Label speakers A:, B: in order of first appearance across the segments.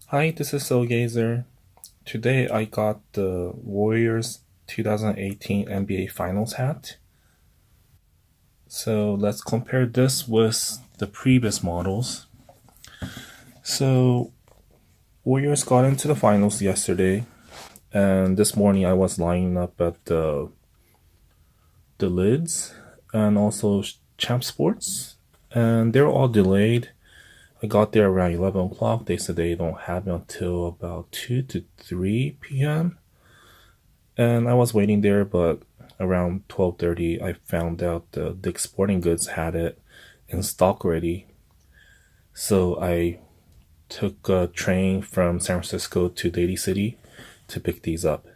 A: Hi, this is Gazer. Today I got the Warriors 2018 NBA Finals hat. So let's compare this with the previous models. So Warriors got into the finals yesterday, and this morning I was lining up at the lids and also Champ Sports, and they were all delayed. I got there around 11 o'clock. They said they don't have it until about 2 to 3 p.m. And I was waiting there, but around 12:30, I found out the Dick's Sporting Goods had it in stock already. So I took a train from San Francisco to Daly City to pick these up.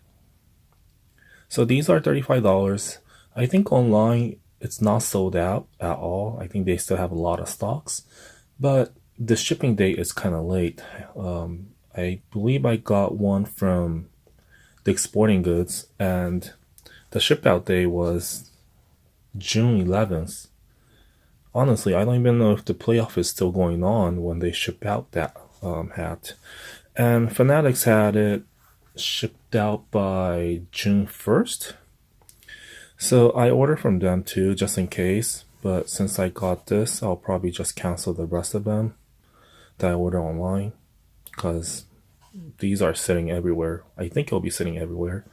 A: So these are $35. I think online it's not sold out at all. I think they still have a lot of stocks, but the shipping date is kind of late. I believe I got one from Dick's Sporting Goods, and the ship out day was June 11th. Honestly, I don't even know if the playoff is still going on when they ship out that hat. And Fanatics had it shipped out by June 1st. So I ordered from them too, just in case. But since I got this, I'll probably just cancel the rest of them that I order online, because these are sitting everywhere. I think it'll be sitting everywhere.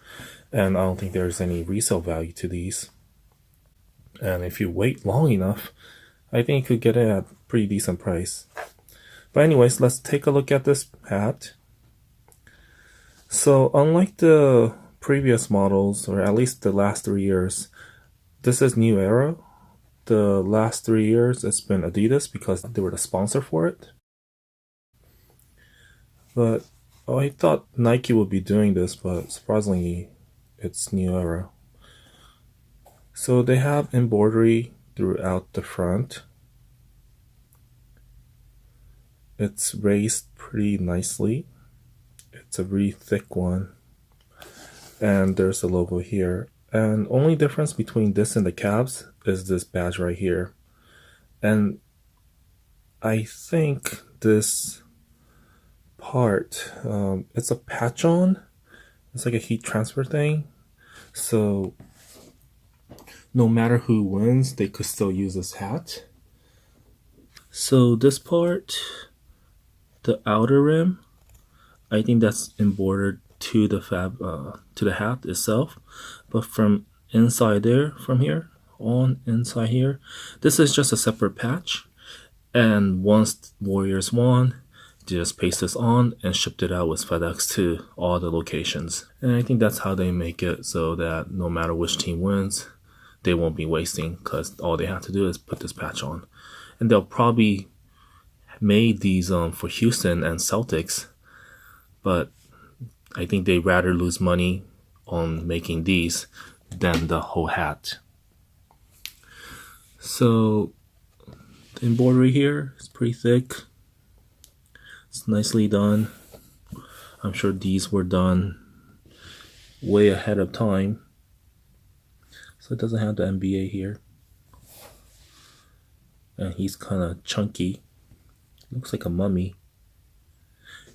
A: And I don't think there's any resale value to these. And if you wait long enough, I think you could get it at a pretty decent price. But anyways, let's take a look at this hat. So unlike the previous models, or at least the last 3 years, this is New Era. The last 3 years, it's been Adidas because they were the sponsor for it. But I thought Nike would be doing this, but surprisingly, it's New Era. So they have embroidery throughout the front. It's raised pretty nicely. It's a really thick one. And there's the logo here. And only difference between this and the cabs is this badge right here. And I think this part, it's a patch on. It's like a heat transfer thing. So no matter who wins, they could still use this hat. So this part, the outer rim, I think that's embroidered to the to the hat itself. But from inside there, from here on inside here, this is just a separate patch. And once Warriors won, they just paste this on and shipped it out with FedEx to all the locations. And I think that's how they make it so that no matter which team wins, they won't be wasting, because all they have to do is put this patch on. And they'll probably made these for Houston and Celtics, but I think they'd rather lose money on making these than the whole hat. So the embroidery here is pretty thick. It's nicely done. I'm sure these were done way ahead of time. So it doesn't have the NBA here. And he's kind of chunky. Looks like a mummy.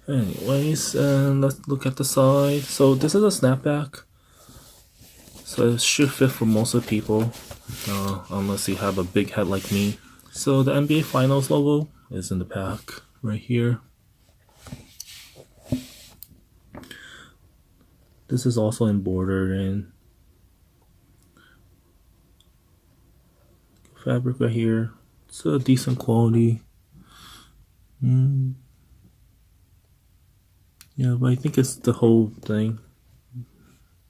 A: Anyways, let's look at the side. So this is a snapback. So it should fit for most of the people, unless you have a big head like me. So the NBA Finals logo is in the back right here. This is also embroidered in fabric right here. It's a decent quality. Yeah, but I think it's the whole thing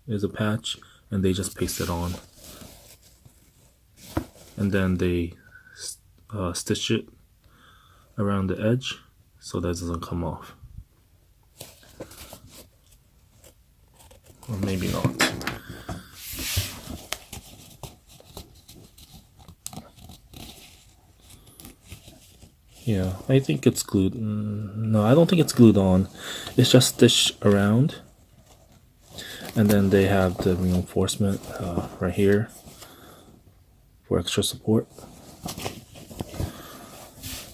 A: is a patch, and they just paste it on. And then they stitch it around the edge so that it doesn't come off. Or maybe not. Yeah, I think it's glued. No, I don't think it's glued on. It's just stitched around. And then they have the reinforcement right here for extra support.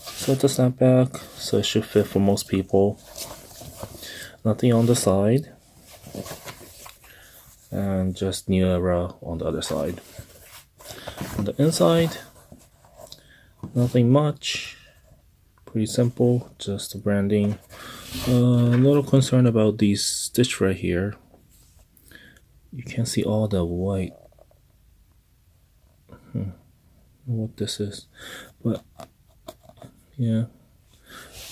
A: So it's a snapback, so it should fit for most people. Nothing on the side. And just New Era on the other side. On the inside, nothing much. Pretty simple, just the branding. A little concerned about these stitch right here. You can see all the white. What this is, but yeah,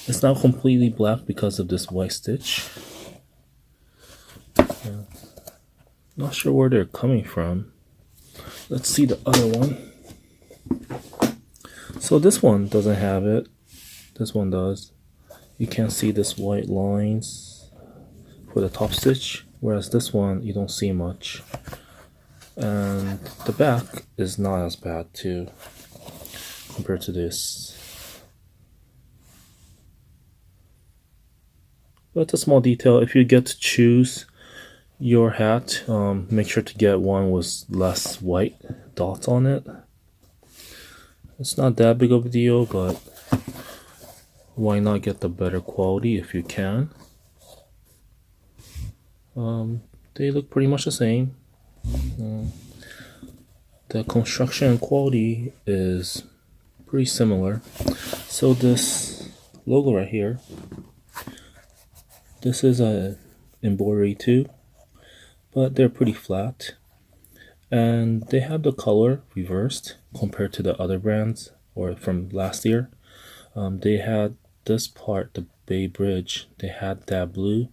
A: it's not completely black because of this white stitch. Yeah. Not sure where they're coming from. Let's see the other one. So this one doesn't have it. This one does. You can see this white lines for the top stitch, whereas this one you don't see much. And the back is not as bad too compared to this. But it's a small detail. If you get to choose your hat, make sure to get one with less white dots on it. It's not that big of a deal, but why not get the better quality if you can? They look pretty much the same. The construction and quality is pretty similar. So this logo right here, this is a embroidery too, but they're pretty flat, and they have the color reversed compared to the other brands or from last year. They had this part, the Bay Bridge, they had that blue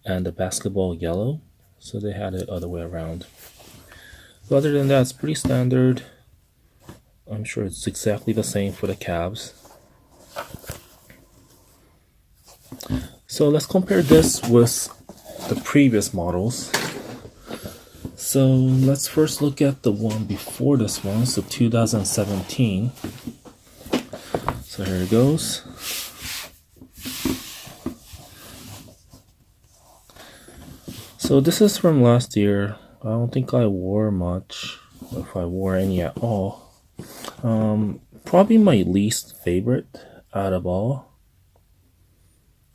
A: and the basketball yellow, so they had it other way around. But other than that, it's pretty standard. I'm sure it's exactly the same for the calves. So let's compare this with the previous models. So let's first look at the one before this one, so 2017. So here it goes. So this is from last year. I don't think I wore much, if I wore any at all. Probably my least favorite out of all,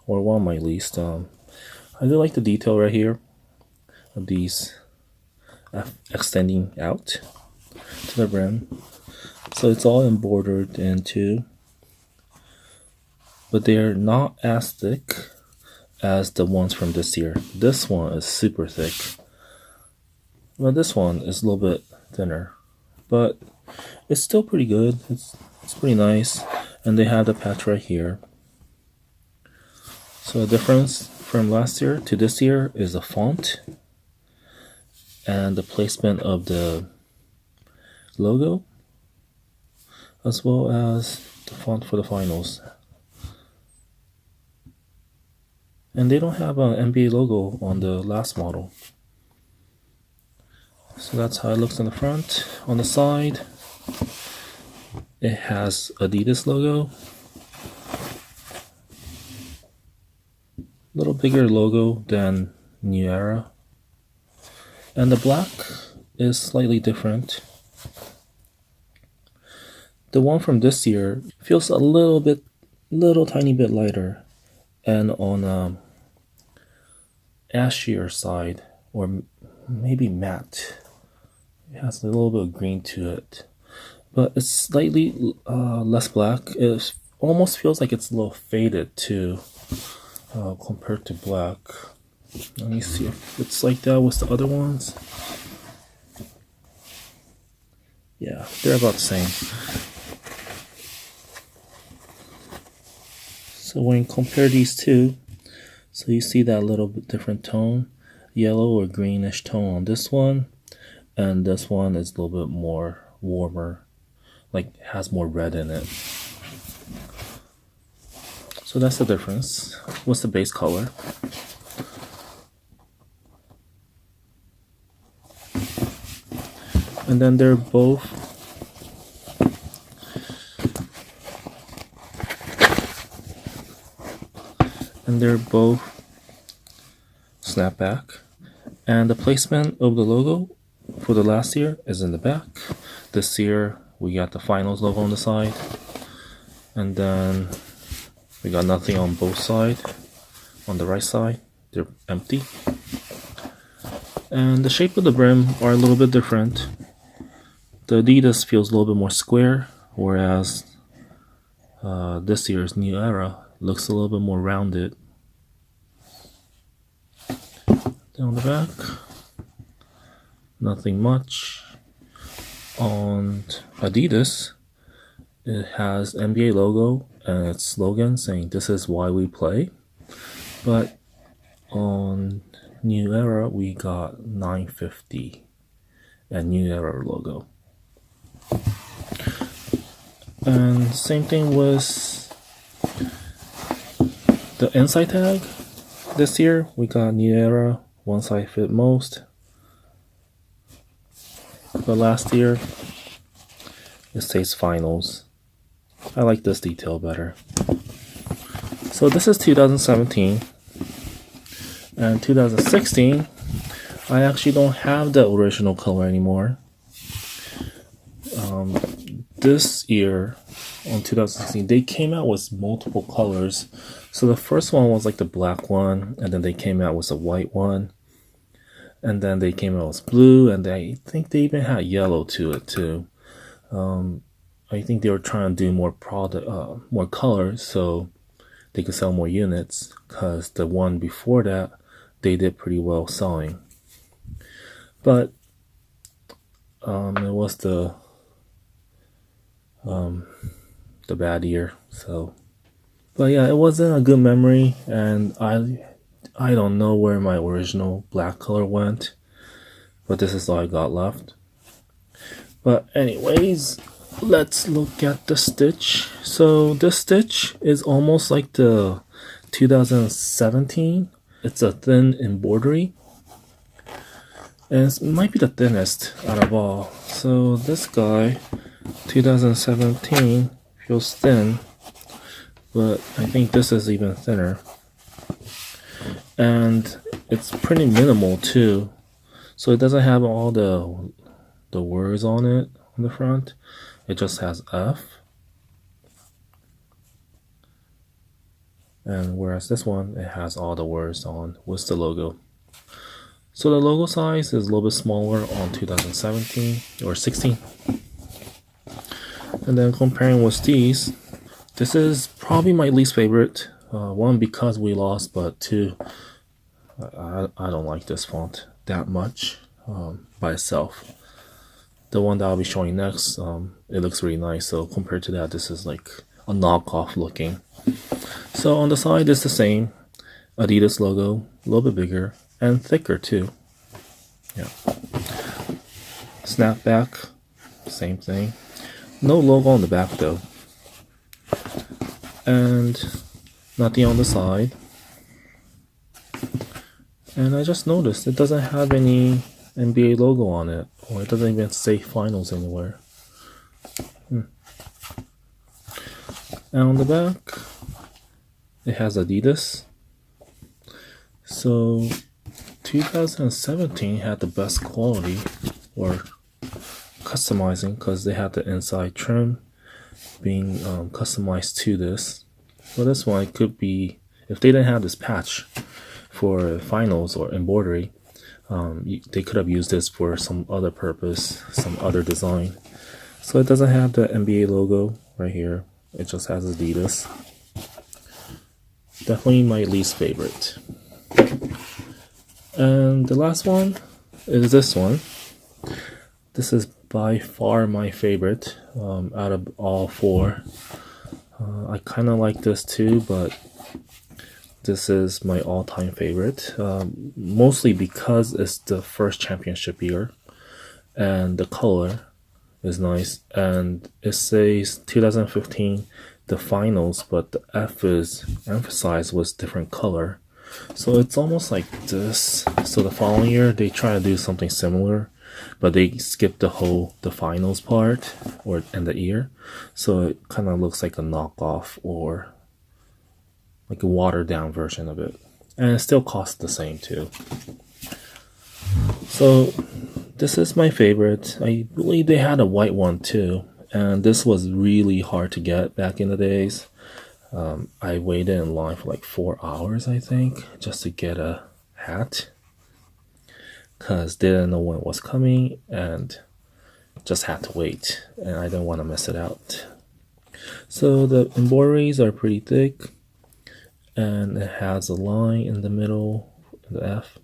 A: or one of my least. I do like the detail right here of these extending out to the brim. So it's all embroidered into, but they're not as thick as the ones from this year. This one is super thick. Well, this one is a little bit thinner, but it's still pretty good. It's pretty nice. And they have the patch right here. So the difference from last year to this year is the font and the placement of the logo, as well as the font for the finals. And they don't have an NBA logo on the last model. So that's how it looks on the front. On the side, it has Adidas logo. A little bigger logo than New Era. And the black is slightly different. The one from this year feels a little tiny bit lighter, and on ashier side, or maybe matte. It has a little bit of green to it, but it's slightly less black. It almost feels like it's a little faded too, compared to black. Let me see if it's like that with the other ones. Yeah, they're about the same. So when you compare these two, so you see that little bit different tone, yellow or greenish tone on this one, and this one is a little bit more warmer, like has more red in it. So that's the difference. What's the base color? And then they're both snapback, and the placement of the logo for the last year is in the back. This year we got the finals logo on the side, and then we got nothing on both sides. On the right side, they're empty. And the shape of the brim are a little bit different. The Adidas feels a little bit more square, whereas this year's New Era looks a little bit more rounded. Down the back, nothing much. On Adidas, it has NBA logo and its slogan saying "This is why we play." But on New Era, we got 950 and New Era logo. And same thing with the inside tag. This year, we got New Era, one size fit most. But last year, it says finals. I like this detail better. So this is 2017. And 2016, I actually don't have the original color anymore. This year, on 2016, they came out with multiple colors. So the first one was like the black one, and then they came out with a white one. And then they came out with blue, and I think they even had yellow to it too. I think they were trying to do more more colors, so they could sell more units. Cause the one before that, they did pretty well selling. But it was the bad year. So, but yeah, it wasn't a good memory, and I don't know where my original black color went, but this is all I got left. But anyways, let's look at the stitch. So this stitch is almost like the 2017. It's a thin embroidery, and it might be the thinnest out of all. So this guy, 2017, feels thin, but I think this is even thinner. And it's pretty minimal too, so it doesn't have all the words on it on the front. It just has F, and whereas this one, it has all the words on with the logo. So the logo size is a little bit smaller on 2017 or 16. And then comparing with these, this is probably my least favorite. One, because we lost, but two, I don't like this font that much by itself. The one that I'll be showing next, it looks really nice. So compared to that, this is like a knockoff looking. So on the side, it's the same. Adidas logo, a little bit bigger and thicker too. Yeah. Snapback, same thing. No logo on the back though. And nothing on the side. And I just noticed it doesn't have any NBA logo on it, or it doesn't even say finals anywhere. And on the back, it has Adidas. So 2017 had the best quality or customizing, because they had the inside trim being customized to this. But this one, it could be, if they didn't have this patch for finals or embroidery, they could have used this for some other purpose, some other design. So it doesn't have the NBA logo right here. It just has Adidas. Definitely my least favorite. And the last one is this one. This is by far my favorite out of all four. I kind of like this too, but this is my all-time favorite. Mostly because it's the first championship year, and the color is nice. And it says 2015, the finals, but the F is emphasized with different color. So it's almost like this. So the following year, they try to do something similar, but they skip the finals part and the ear. So it kind of looks like a knockoff or like a watered down version of it. And it still costs the same too. So this is my favorite. I believe they had a white one too. And this was really hard to get back in the days. I waited in line for like 4 hours, I think, just to get a hat because didn't know when it was coming and just had to wait, and I didn't want to miss it out. So the embroideries are pretty thick, and it has a line in the middle, the F.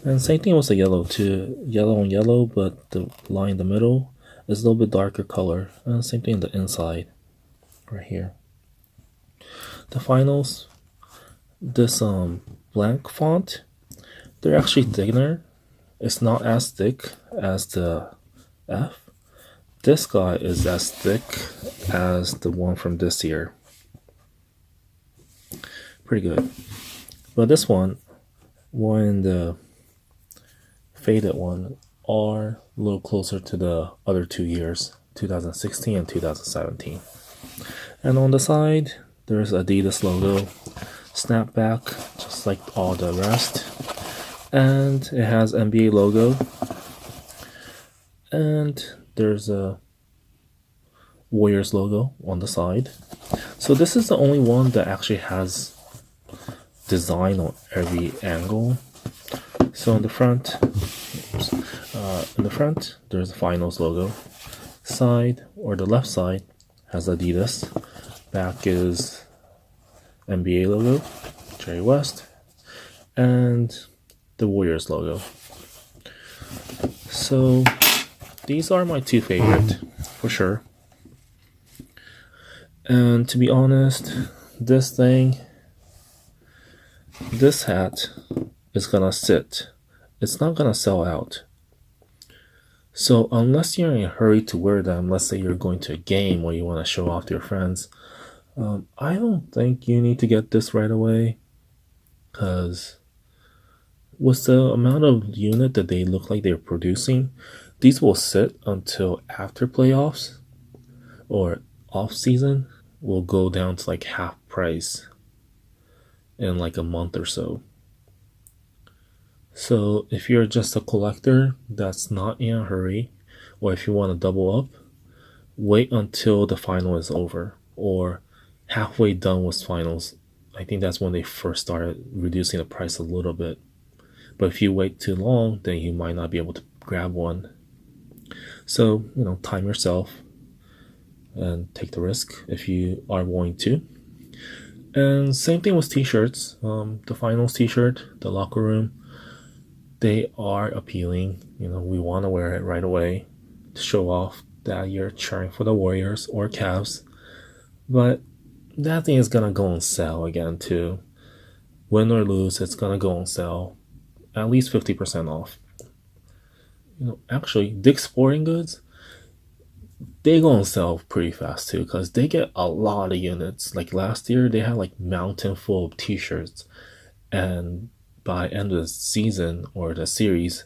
A: And same thing with the yellow too, yellow on yellow, but the line in the middle is a little bit darker color. And same thing in the inside, right here. The finals, this blank font, they're actually thinner. It's not as thick as the F. This guy is as thick as the one from this year. Pretty good. But this one the faded one, are a little closer to the other 2 years, 2016 and 2017. And on the side, there's Adidas logo, Snapback, just like all the rest. And it has NBA logo. And there's a Warriors logo on the side. So this is the only one that actually has design on every angle. So in the front, there's the finals logo. Side, or the left side, has Adidas. Back is NBA logo, Jerry West, and the Warriors logo. So these are my two favorite, for sure. And to be honest, this hat is gonna sit. It's not gonna sell out. So unless you're in a hurry to wear them, let's say you're going to a game or you want to show off to your friends, I don't think you need to get this right away, because with the amount of unit that they look like they're producing, these will sit until after playoffs or off season, will go down to like half price in like a month or so. So if you're just a collector that's not in a hurry, or if you want to double up, wait until the final is over or halfway done with finals. I think that's when they first started reducing the price a little bit. But if you wait too long, then you might not be able to grab one. So, time yourself and take the risk if you are willing to. And same thing with t-shirts. The finals t-shirt, the locker room, they are appealing. We want to wear it right away to show off that you're cheering for the Warriors or Cavs. But that thing is gonna go on sale again too. Win or lose, it's gonna go on sale at least 50% off. Actually, Dick's Sporting Goods, they go on sale pretty fast too, because they get a lot of units. Like last year, they had like mountain full of t-shirts, and by end of the season or the series,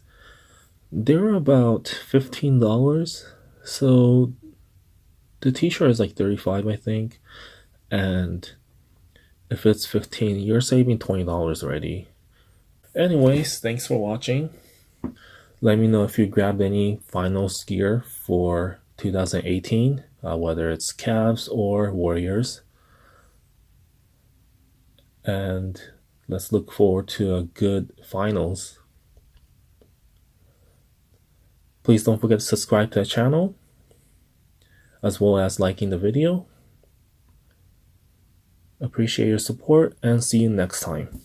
A: they were about $15. So the t-shirt is like $35, I think, and if it's $15, you're saving $20 already. Anyways, thanks for watching. Let me know if you grabbed any finals gear for 2018, whether it's Cavs or Warriors. And let's look forward to a good finals. Please don't forget to subscribe to the channel, as well as liking the video. Appreciate your support, and see you next time.